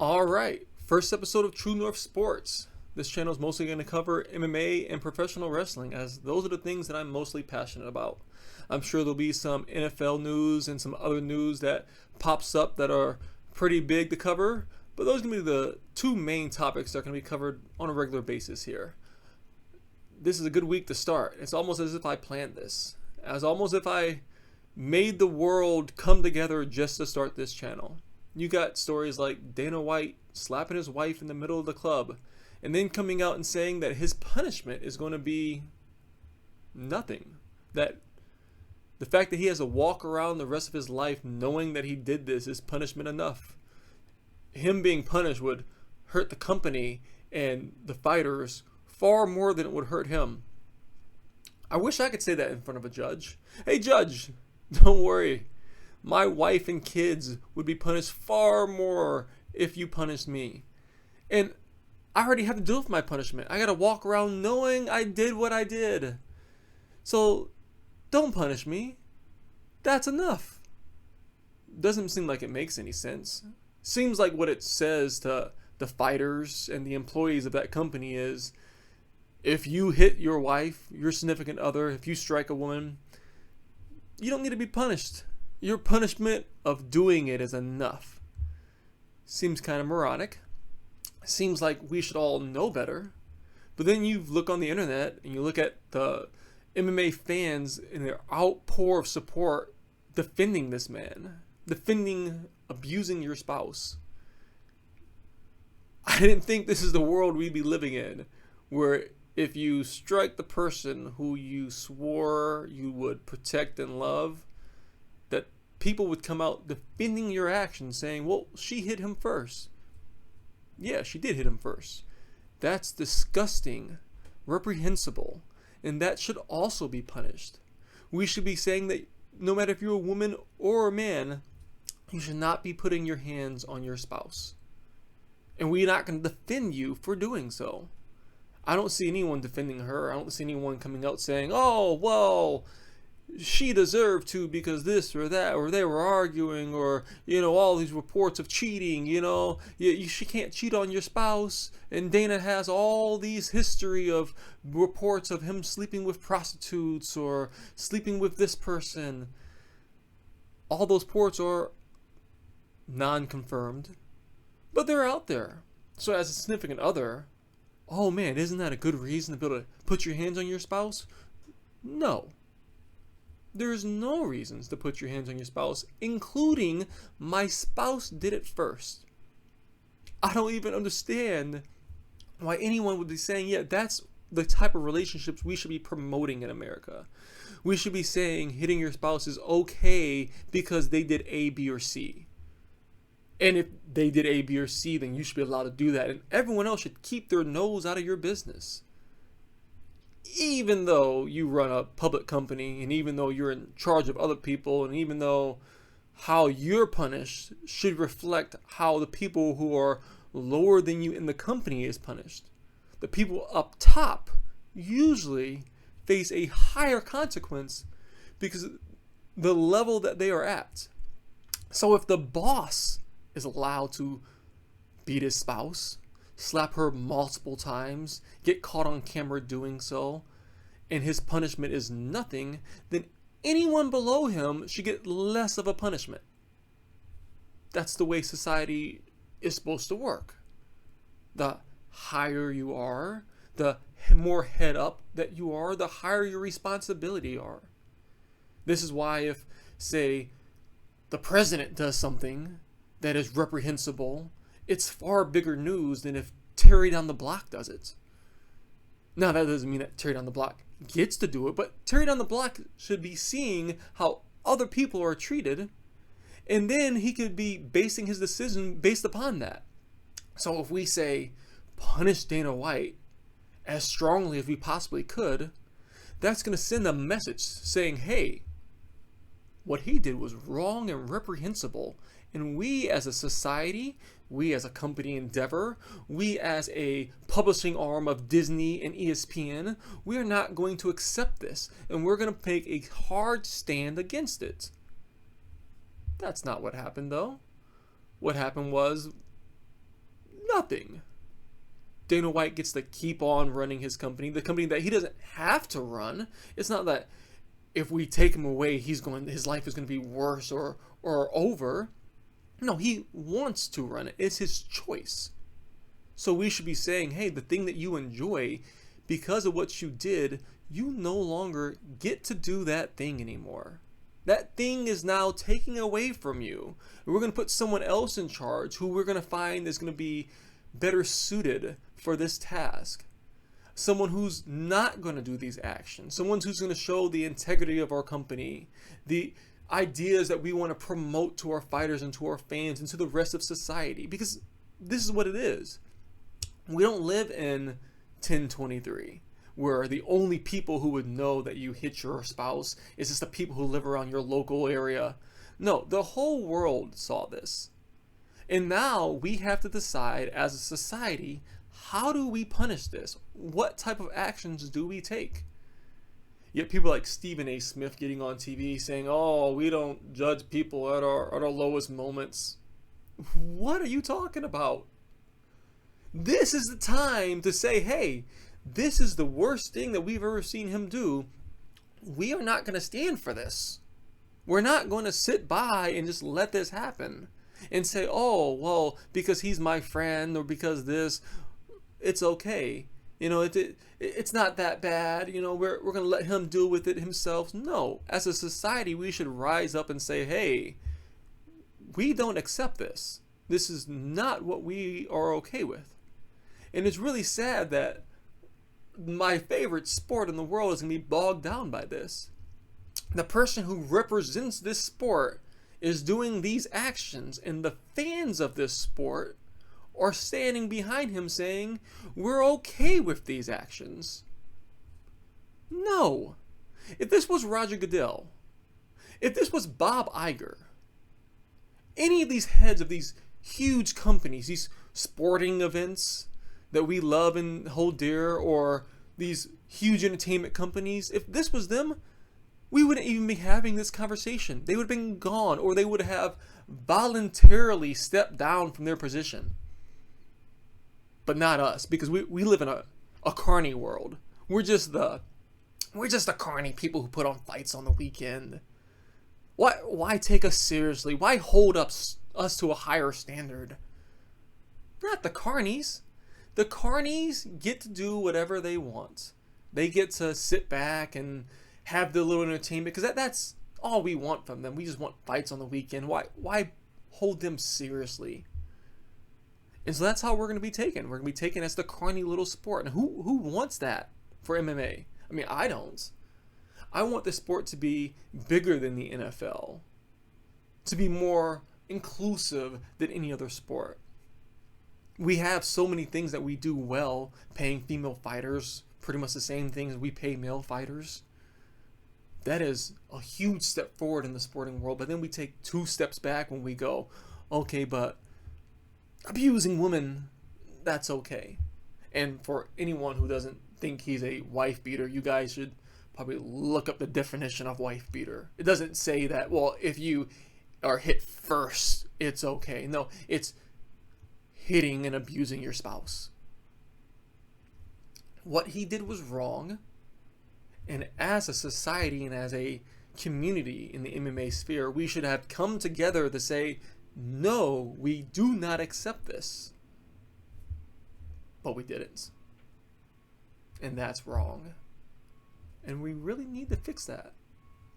All right, first episode of True North Sports. This channel is mostly going to cover MMA and professional wrestling, as those are the things that I'm mostly passionate about. I'm sure there'll be some NFL news and some other news that pops up that are pretty big to cover, but those are going to be the two main topics that are going to be covered on a regular basis here. This is a good week to start. It's almost as if I planned this, as almost if I made the world come together just to start this channel. You got stories like Dana White slapping his wife in the middle of the club and then coming out and saying that his punishment is going to be nothing. That the fact that he has to walk around the rest of his life knowing that he did this is punishment enough. Him being punished would hurt the company and the fighters far more than it would hurt him. I wish I could say that in front of a judge. Hey judge, don't worry. My wife and kids would be punished far more if you punished me. And I already have to deal with my punishment. I gotta walk around knowing I did what I did. So don't punish me. That's enough. Doesn't seem like it makes any sense. Seems like what it says to the fighters and the employees of that company is, if you hit your wife, your significant other, if you strike a woman, you don't need to be punished. Your punishment of doing it is enough. Seems kind of moronic. Seems like we should all know better. But then you look on the internet and you look at the MMA fans and their outpour of support defending this man, defending abusing your spouse. I didn't think this is the world we'd be living in, where if you strike the person who you swore you would protect and love, that people would come out defending your actions, saying, well, she hit him first. Yeah, she did hit him first. That's disgusting, reprehensible, and that should also be punished. We should be saying that no matter if you're a woman or a man, you should not be putting your hands on your spouse. And we're not going to defend you for doing so. I don't see anyone defending her. I don't see anyone coming out saying, oh, well, she deserved to because this or that, or they were arguing, or, all these reports of cheating, she can't cheat on your spouse. And Dana has all these history of reports of him sleeping with prostitutes or sleeping with this person. All those reports are non-confirmed, but they're out there. So as a significant other, oh man, isn't that a good reason to be able to put your hands on your spouse? No. There's no reasons to put your hands on your spouse, including my spouse did it first. I don't even understand why anyone would be saying, yeah, that's the type of relationships we should be promoting in America. We should be saying hitting your spouse is okay because they did A, B, or C. And if they did A, B, or C, then you should be allowed to do that. And everyone else should keep their nose out of your business. Even though you run a public company, and even though you're in charge of other people, and even though how you're punished should reflect how the people who are lower than you in the company is punished. The people up top usually face a higher consequence because of the level that they are at. So if the boss is allowed to beat his spouse, slap her multiple times, get caught on camera doing so, and his punishment is nothing, then anyone below him should get less of a punishment. That's the way society is supposed to work. The higher you are, the more head up that you are, the higher your responsibility are. This is why if, say, the president does something that is reprehensible, it's far bigger news than if Terry down the block does it. Now, that doesn't mean that Terry down the block gets to do it, but Terry down the block should be seeing how other people are treated, and then he could be basing his decision based upon that. So if we say, punish Dana White as strongly as we possibly could, that's going to send a message saying, hey, what he did was wrong and reprehensible. And we as a society, we as a company endeavor, we as a publishing arm of Disney and ESPN, we are not going to accept this. And we're going to take a hard stand against it. That's not what happened, though. What happened was Nothing. Dana White gets to keep on running his company, the company that he doesn't have to run. It's not that if we take him away, his life is going to be worse or over. No, he wants to run it. It's his choice. So we should be saying, hey, the thing that you enjoy, because of what you did, you no longer get to do that thing anymore. That thing is now taking away from you. We're going to put someone else in charge who we're going to find is going to be better suited for this task. Someone who's not going to do these actions. Someone who's going to show the integrity of our company, the ideas that we want to promote to our fighters and to our fans and to the rest of society. Because this is what it is. We don't live in 1023 where the only people who would know that you hit your spouse is just the people who live around your local area. No, the whole world saw this. And now we have to decide as a society, how do we punish this? What type of actions do we take? Yet people like Stephen A. Smith getting on TV saying, oh, we don't judge people at our lowest moments. What are you talking about? This is the time to say, hey, this is the worst thing that we've ever seen him do. We are not going to stand for this. We're not going to sit by and just let this happen and say, oh, well, because he's my friend or because this, it's okay. You know, it's not that bad. You know, we're going to let him deal with it himself. No, as a society, we should rise up and say, hey, we don't accept this. This is not what we are okay with. And it's really sad that my favorite sport in the world is going to be bogged down by this. The person who represents this sport is doing these actions, and the fans of this sport are standing behind him saying, we're okay with these actions. No. If this was Roger Goodell, if this was Bob Iger, any of these heads of these huge companies, these sporting events that we love and hold dear, or these huge entertainment companies, if this was them, we wouldn't even be having this conversation. They would have been gone, or they would have voluntarily stepped down from their position. But not us, because we live in a carny world. We're just the carny people who put on fights on the weekend. Why take us seriously? Why hold us to a higher standard? Not the carnies. The carnies get to do whatever they want. They get to sit back and have their little entertainment, because that's all we want from them. We just want fights on the weekend. Why hold them seriously? And so that's how we're going to be taken. We're going to be taken as the carny little sport. And who wants that for MMA? I mean, I don't. I want the sport to be bigger than the NFL, to be more inclusive than any other sport. We have so many things that we do well, paying female fighters pretty much the same things we pay male fighters. That is a huge step forward in the sporting world. But then we take 2 steps back when we go, okay, but abusing women, that's okay. And for anyone who doesn't think he's a wife beater, you guys should probably look up the definition of wife beater. It doesn't say that, well, if you are hit first, it's okay. No, it's hitting and abusing your spouse. What he did was wrong. And as a society and as a community in the MMA sphere, we should have come together to say, no, we do not accept this. But we didn't. And that's wrong. And we really need to fix that.